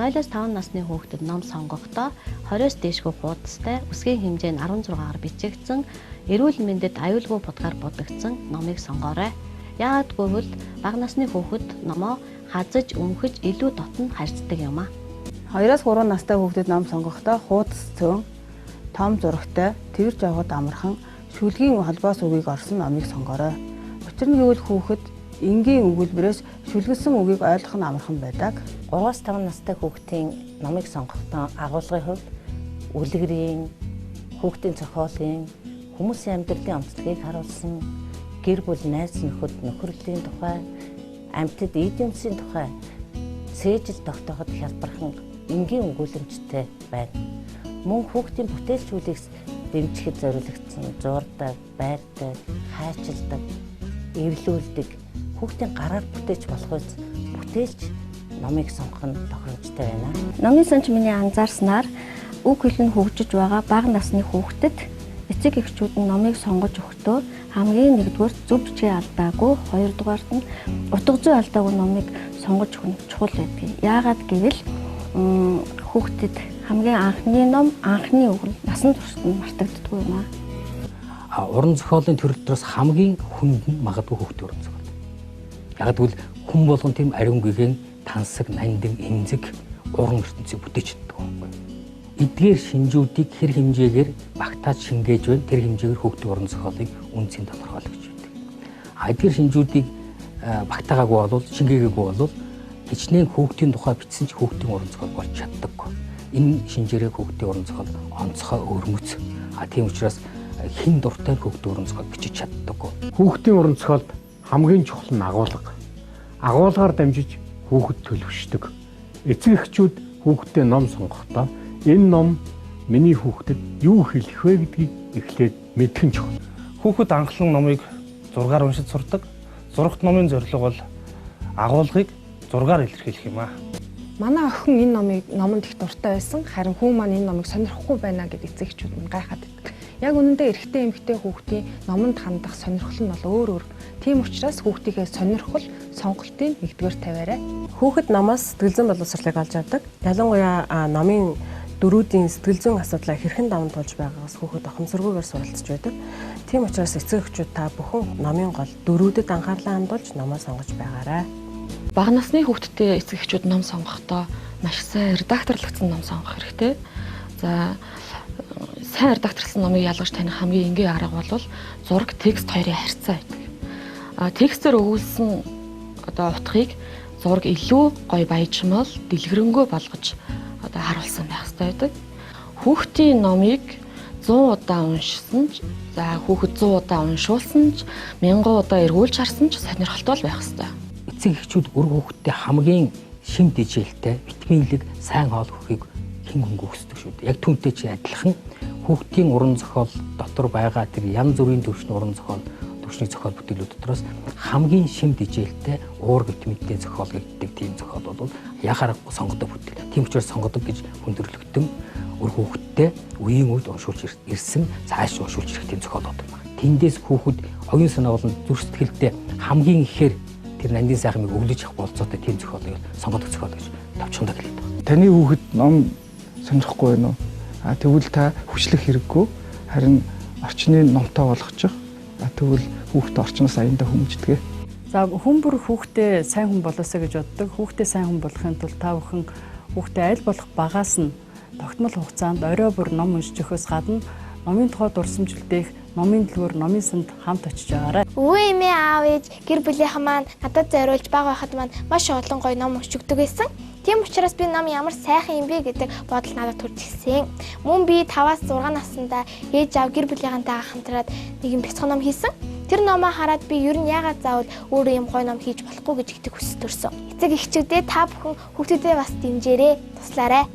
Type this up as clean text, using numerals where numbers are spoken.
0-5 насны хүүхдэд ном сонгохдоо 20-с дээшгүй хуудастай үсгийн хэмжээ нь 16-аар бичигдсэн, эрүүл мэндэд аюулгүй будгаар будагдсан номыг сонгоорой. Яагад гэвэл бага насны хүүхэд номоо хазаж өмхөж илүү дотн харьцдаг юм а. 2-3 настай хүүхдэд ном сонгохдоо хуудас цөөн, том зурагтай, тэрж явахад амархан, шүлгийн холбоос үгийг орсон номыг сонгоорой. Учир нь гэвэл хүүхэд энгийн өгүүлбэрээс шүлгэлсэн үгийг ойлгох нь амархан байдаг. 3-5 настай хүүхдийн номыг сонгохдоо агуулгын хувьд үлгэрийн, хүүхдийн зохиолын, хүмүүсийн амьдралын онцлогийг харуулсан, гэр бүл найз нөхөд нөхөрлийн тухай, амьтад эд юмсийн тухай цээжил тогтооход хялбархан энгийн өгүүлэмжтэй байна. Мөн хүүхдийн бүтээлчүүлэгс дэмжихэд зориулагдсан зурдаг, байрдаг, хайчилдаг, эвлүүлдэг, хүүхдийн гараар бүтээж болох үс бүтээлч номыг сонгох нь тохиромжтой байна. Номын сонч миний анзаарснаар үг хэл нь хөгжиж байгаа бага насны хүүхдэд эцэг эхчүүд нь номыг сонгож өгөхдөө хамгийн нэгдүгээр зөв бичгээ алдаагүй, хоёрдугаарт нь утга зүй алдаагүй номыг сонгож өгөх нь чухал байдаг. Яагаад гэвэл хүүхдэд хамгийн анхны ном, анхны үг нь насан туршид нь мартагддаггүй юм аа. Уран зохиолын төрөл дотроос хамгийн хүнд нь магадгүй хүүхдийн уран зохиол. Яг гэвэл хүн болгон тийм ариун гэгээн тансаг, нандин, эмзэг уран ертөнцийг бүтээж чаддаг байхгүй. Эдгээр шинжүүдийг хэр хэмжээгээр багтааж шингээж байна, тэр хэмжээгээр хүүхдийн уран зохиолыг үнцийн тодорхойлогч байдаг. Эдгээр шинжүүдийг багтаагаагүй болвол, шингээгээгүй болвол хичнээн хүүхдийн тухай бичсэн ч хүүхдийн уран зохиол болж чаддаггүй. Энэ шинжээрээ хүүхдийн уран зохиол онцгой өрмөц. Тийм учраас хэн дуртай хүүхдийн уран зохиол бичиж чаддаггүй. Хүүхдийн уран зохиолд хамгийн чухал нь агуулга. Агуулгаар дамжиж хүүхэд төлөвшдөг. Эцэг эхчүүд хүүхдэд ном сонгохдоо энэ ном миний хүүхдэд юу хэлэх вэ гэдгийг эхлээд мэдэх нь чухал. Хүүхэд анхлан номыг зургаар уншиж сурдаг. Зурагт номын зорилго бол агуулгыг зургаар илэрхийлэх юм аа. Манай охин энэ номонд их дуртай байсан. Харин хүү маань энэ номыг сонирхгүй байна гэд эцэг эхчүүд нь гайхаад байдаг. Яг үнэндээ эрэгтэй эмэгтэй хүүхдийн номонд хандах сонирхол нь бол өөр өөр. Тийм учраас хүүхдийнхээ сонирхол, сонголтыг нэгдүгээр тавиарай. Хүүхэд номоос сэтгэл зүйн боловсролыг олж авдаг. Ялангуяа номын дөрүүдийн сэтгэл зүйн асуудлаа хэрхэн даван туулж байгаагаас хүүхэд ухамсаргүйгээр суралцж байдаг. Тийм учраас эцэг эхчүүд та бүхэн номын гол дөрүүдэд анхаарлаа хандуулж номоо сонгож байгаарай. Бага насны хүүхдтэй эцэг эхчүүд ном сонгохдоо маш сайн редакторлогдсон ном сонгох хэрэгтэй. За сайн редакторлсон номыг ялгаж таних хамгийн энгийн арга бол зураг, текст хоёрын харьцаа байдаг. Текстээр өгүүлсэн утгыг зураг илүү гоё баяжмал, дэлгэрэнгүй болгож харуулсан байх хэрэгтэй байдаг. Хүүхдийн номыг 100 удаа уншсан ч, за хүүхэд 100 удаа уншуулсан ч, 1000 удаа эргүүлж харсан ч сонирхолтой байх хэрэгтэй. Эцэг эхчүүд өр хүүхэдтэй хамгийн шим дижээлтэй, витаминлэг, сайн хоол өгөхийг хэн хөнгө хүсдэг шүү дээ. Яг түүнтэй чи адилхан хүүхдийн уран зохиол дотор байгаа тэр янз бүрийн төвшин уран зохиол, төвшний зохиол бүтээлүүд дотроос хамгийн шим дижээлтэй, уур витаминтэй зохиол гэдэг тийм зохиол бол яхаарахгүй сонгодог бүтээл. Тийм учраас сонгодог гэж хүндрэлтэн өр хүүхэдтэй үеийн үед уншуулж ирсэн, цааш уншуулж ирэх тийм зохиол байдаг. Тэндээс хүүхэд оюун санаа болон зүрх сэтгэлдээ хамгийн ихээр тэр нандин сайхныг өглөж авах болцоотой тийм зохиолыг сонгодог зохиол гэж товчхондоо хэлээд байна. Таны хүүхэд ном сонирхгүй байна уу? Тэгвэл та хүчлэх хэрэггүй. Харин орчны номтой болгочих. Тэгвэл хүүхдээ орчноос аяндаа хүмүүждэг. За хүн бүр хүүхдээ сайн хүн болоосаа гэж боддог. Хүүхдээ сайн хүн болохын тулд та бүхэн хүүхдээ аль болох багаас нь тогтмол хугацаанд орой бүр ном уншиж өгөхөөс гадна номын тухай дурсамжлдэх, номын дэлгүүр, номын санд хамт очиж байгаарай. Өвөө эмээ аав ээж гэр бүлийнхэн маань надад зориулж бага байхад маань маш олон гоё ном уншиж өгдөг байсан. Тийм учраас би ном ямар сайхан юм бэ гэдэг бодол надад төрж ирсэн. Мөн би 5-аас 6 наснда ээж аав гэр бүлийнхэнтэйгээ хамтраад нэгэн бяцхан ном хийсэн. Тэр номоо хараад би ер нь яагаад заавал өөрөө юм гоё ном хийж болохгүй гэж итгэх хүсэж төрсөн. Эцэг эхчүүдээ та бүхэн хүүхдүүдээ бас дэмжээрэй, туслаарай.